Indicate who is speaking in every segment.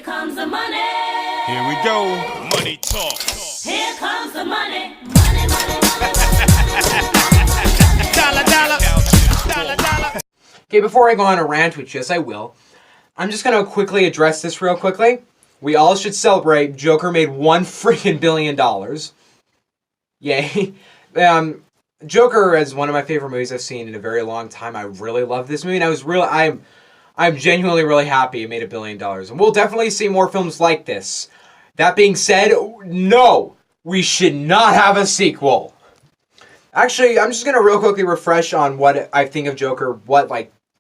Speaker 1: Here comes the money.
Speaker 2: Here we go. Money talk.
Speaker 1: Here comes the money. Money, money, money, money.
Speaker 2: Dollar, dollar. Dollar, dollar.
Speaker 3: Okay, before I go on a rant, which yes I will, I'm just gonna quickly address this real quickly. We all should celebrate. Joker made $1 billion. Yay. Joker is one of my favorite movies I've seen in a very long time. I really love this movie, and I'm genuinely really happy it made $1 billion. And we'll definitely see more films like this. That being said, no, we should not have a sequel. Actually, I'm just gonna real quickly refresh on what I think of Joker.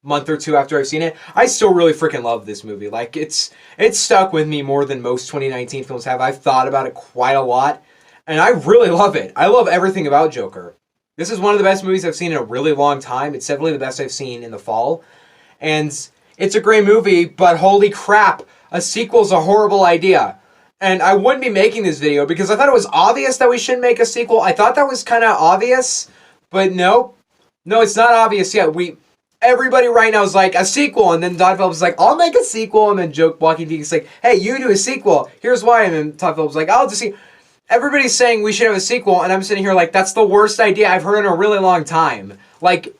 Speaker 3: Month or two after I've seen it, I still really freaking love this movie. Like, it's stuck with me more than most 2019 films have. I've thought about it quite a lot, and I really love it. I love everything about Joker. This is one of the best movies I've seen in a really long time. It's definitely the best I've seen in the fall. And it's a great movie, but holy crap, a sequel's a horrible idea. And I wouldn't be making this video because I thought it was obvious that we shouldn't make a sequel. I thought that was kind of obvious, but no. No, it's not obvious yet. Everybody right now is like, a sequel, and then Todd Phillips is like, I'll make a sequel, and then Walking Phoenix is like, hey, you do a sequel, here's why, and then Todd Phillips is like, I'll just see. Everybody's saying we should have a sequel, and I'm sitting here like, that's the worst idea I've heard in a really long time. Like,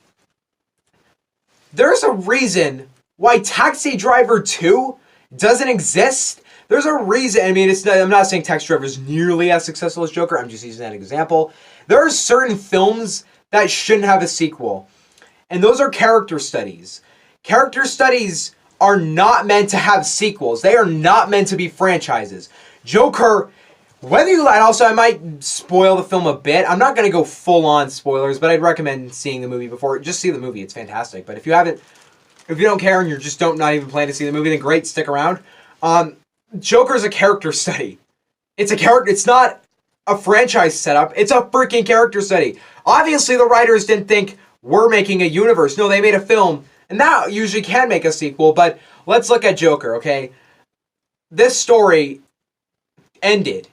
Speaker 3: there's a reason why Taxi Driver 2 doesn't exist. There's a reason. I mean, I'm not saying Taxi Driver is nearly as successful as Joker, I'm just using that example. There are certain films that shouldn't have a sequel. And those are character studies. Character studies are not meant to have sequels. They are not meant to be franchises. Joker, I might spoil the film a bit. I'm not going to go full-on spoilers, but I'd recommend seeing the movie before. Just see the movie. It's fantastic. But if you don't care and you're just not even planning to see the movie, then great, stick around. Joker's a character study. It's not a franchise setup. It's a freaking character study. Obviously, the writers didn't think, we're making a universe. No, they made a film, and that usually can make a sequel, but let's look at Joker, okay? This story ended.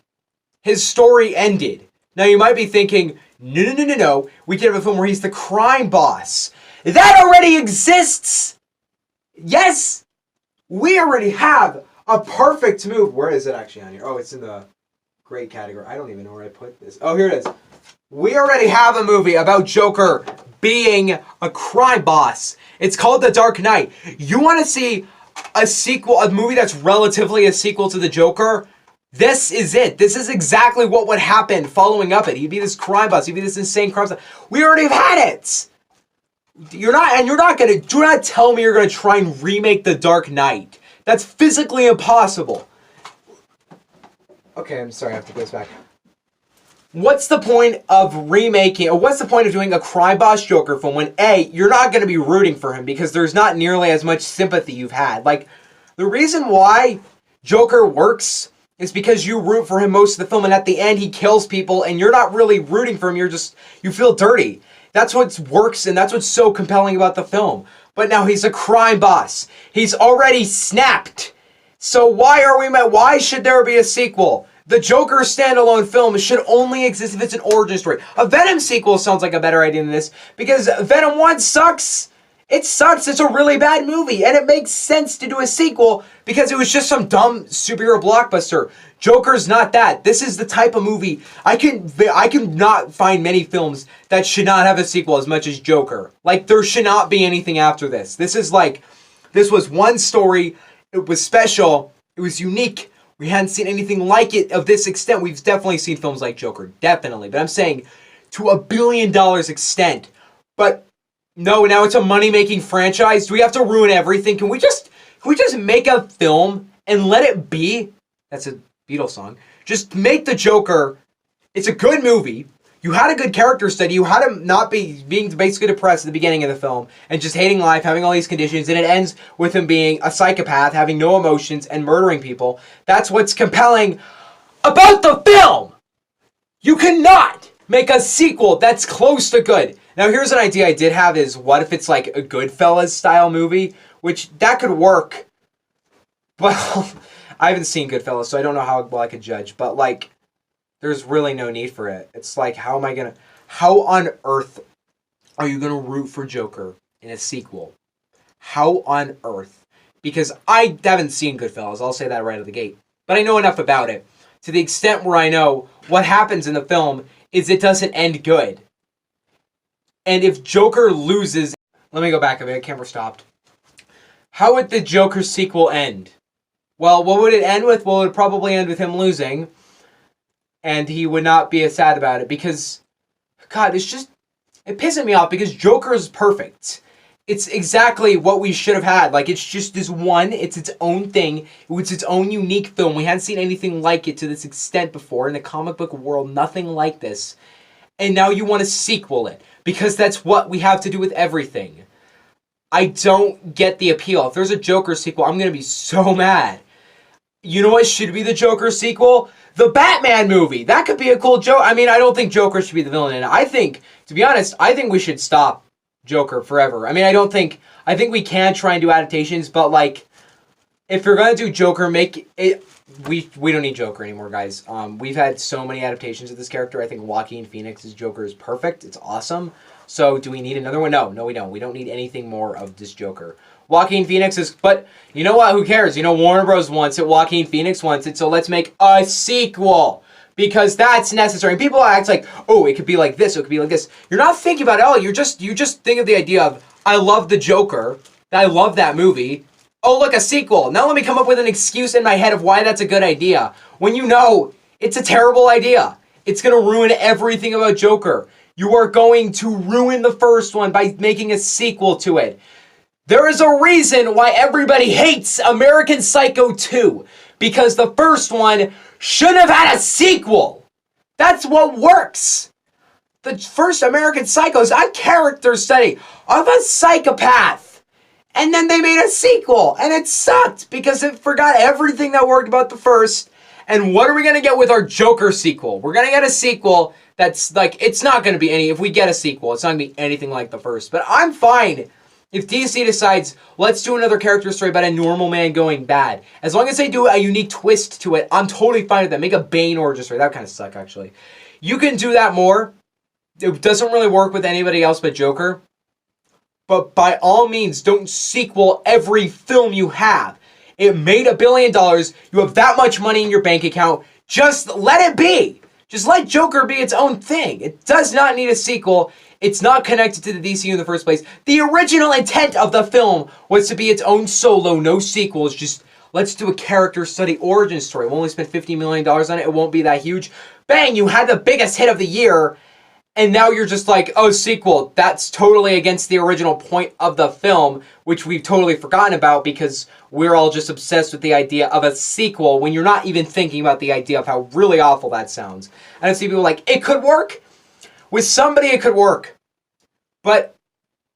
Speaker 3: His story ended. Now, you might be thinking, no. We can have a film where he's the crime boss. That already exists! Yes! We already have a perfect move. Where is it actually on here? Oh, it's in the great category. I don't even know where I put this. Oh, here it is. We already have a movie about Joker being a crime boss. It's called The Dark Knight. You want to see a sequel, a movie that's relatively a sequel to The Joker? This is it. This is exactly what would happen following up it. He'd be this crime boss. He'd be this insane crime boss. We already have had it. Do not tell me you're going to try and remake The Dark Knight. That's physically impossible. Okay, I'm sorry. I have to put this back. What's the point of remaking, or what's the point of doing a crime boss Joker film when A, you're not going to be rooting for him because there's not nearly as much sympathy you've had. Like, the reason why Joker works is because you root for him most of the film, and at the end he kills people and you're not really rooting for him, you feel dirty. That's what works, and that's what's so compelling about the film. But now he's a crime boss. He's already snapped. So why should there be a sequel? The Joker standalone film should only exist if it's an origin story. A Venom sequel sounds like a better idea than this, because Venom 1 sucks. It sucks. It's a really bad movie, and it makes sense to do a sequel because it was just some dumb superhero blockbuster. Joker's not that. This is the type of movie I can not find many films that should not have a sequel as much as Joker. Like, there should not be anything after this. This was one story. It was special. It was unique. We hadn't seen anything like it of this extent. We've definitely seen films like Joker, definitely. But I'm saying to $1 billion extent. But no, now it's a money-making franchise. Do we have to ruin everything? Can we just make a film and let it be? That's a Beatles song. Just make the Joker. It's a good movie. You had a good character study. You had him not being basically depressed at the beginning of the film and just hating life, having all these conditions, and it ends with him being a psychopath, having no emotions, and murdering people. That's what's compelling about the film! You cannot make a sequel that's close to good. Now, here's an idea I did have is, what if it's like a Goodfellas style movie? Which, that could work. Well, I haven't seen Goodfellas, so I don't know how well I could judge. But, like, there's really no need for it. It's like, how on earth are you gonna root for Joker in a sequel? How on earth? because I haven't seen Goodfellas. I'll say that right out of the gate. But I know enough about it to the extent where I know what happens in the film is it doesn't end good. And if Joker loses... Let me go back a bit. Camera stopped. How would the Joker sequel end? Well, what would it end with? Well, it would probably end with him losing. And he would not be as sad about it because... God, it's just... It pisses me off because Joker is perfect. It's exactly what we should have had. Like, it's just this one. It's its own thing. It's its own unique film. We hadn't seen anything like it to this extent before in the comic book world. Nothing like this. And now you want to sequel it. Because that's what we have to do with everything. I don't get the appeal. If there's a Joker sequel, I'm going to be so mad. You know what should be the Joker sequel? The Batman movie. That could be a cool joke. I mean, I don't think Joker should be the villain in it. I think, to be honest, I think we should stop Joker forever. I mean, I think we can try and do adaptations, but like, if you're going to do Joker, make it... We don't need Joker anymore, guys. We've had so many adaptations of this character. I think Joaquin Phoenix's Joker is perfect. It's awesome. So, do we need another one? No, we don't. We don't need anything more of this Joker. Joaquin Phoenix is... But, you know what? Who cares? You know, Warner Bros. Wants it. Joaquin Phoenix wants it. So, let's make a sequel. Because that's necessary. And people act like, oh, it could be like this. It could be like this. You're not thinking about it all. You just think of the idea of, I love the Joker. I love that movie. Oh, look, a sequel. Now let me come up with an excuse in my head of why that's a good idea. When you know it's a terrible idea. It's going to ruin everything about Joker. You are going to ruin the first one by making a sequel to it. There is a reason why everybody hates American Psycho 2. Because the first one should have had a sequel. That's what works. The first American Psycho is a character study of a psychopath. And then they made a sequel, and it sucked because it forgot everything that worked about the first. And what are we going to get with our Joker sequel? We're going to get a sequel that's like, it's not going to be any, if we get a sequel, it's not going to be anything like the first. But I'm fine if DC decides, let's do another character story about a normal man going bad. As long as they do a unique twist to it, I'm totally fine with that. Make a Bane origin story. That would kind of suck, actually. You can do that more. It doesn't really work with anybody else but Joker. But by all means, don't sequel every film you have. It made $1 billion. You have that much money in your bank account. Just let it be. Just let Joker be its own thing. It does not need a sequel. It's not connected to the DCU in the first place. The original intent of the film was to be its own solo, no sequels. Just let's do a character study origin story. We'll only spend $50 million on it. It won't be that huge. Bang, you had the biggest hit of the year. And now you're just like, oh, sequel. That's totally against the original point of the film, which we've totally forgotten about because we're all just obsessed with the idea of a sequel when you're not even thinking about the idea of how really awful that sounds. And I see people like, it could work. With somebody, it could work. But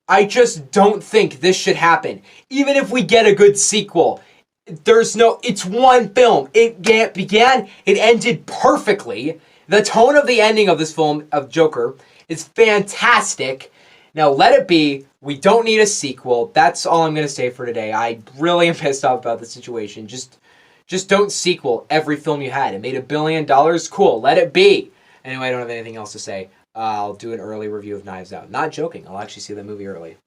Speaker 3: I just don't think this should happen. Even if we get a good sequel, it's one film. It began, it ended perfectly. The tone of the ending of this film, of Joker, is fantastic. Now, let it be. We don't need a sequel. That's all I'm going to say for today. I really am pissed off about the situation. Just don't sequel every film you had. It made $1 billion. Cool. Let it be. Anyway, I don't have anything else to say. I'll do an early review of Knives Out. Not joking. I'll actually see the movie early.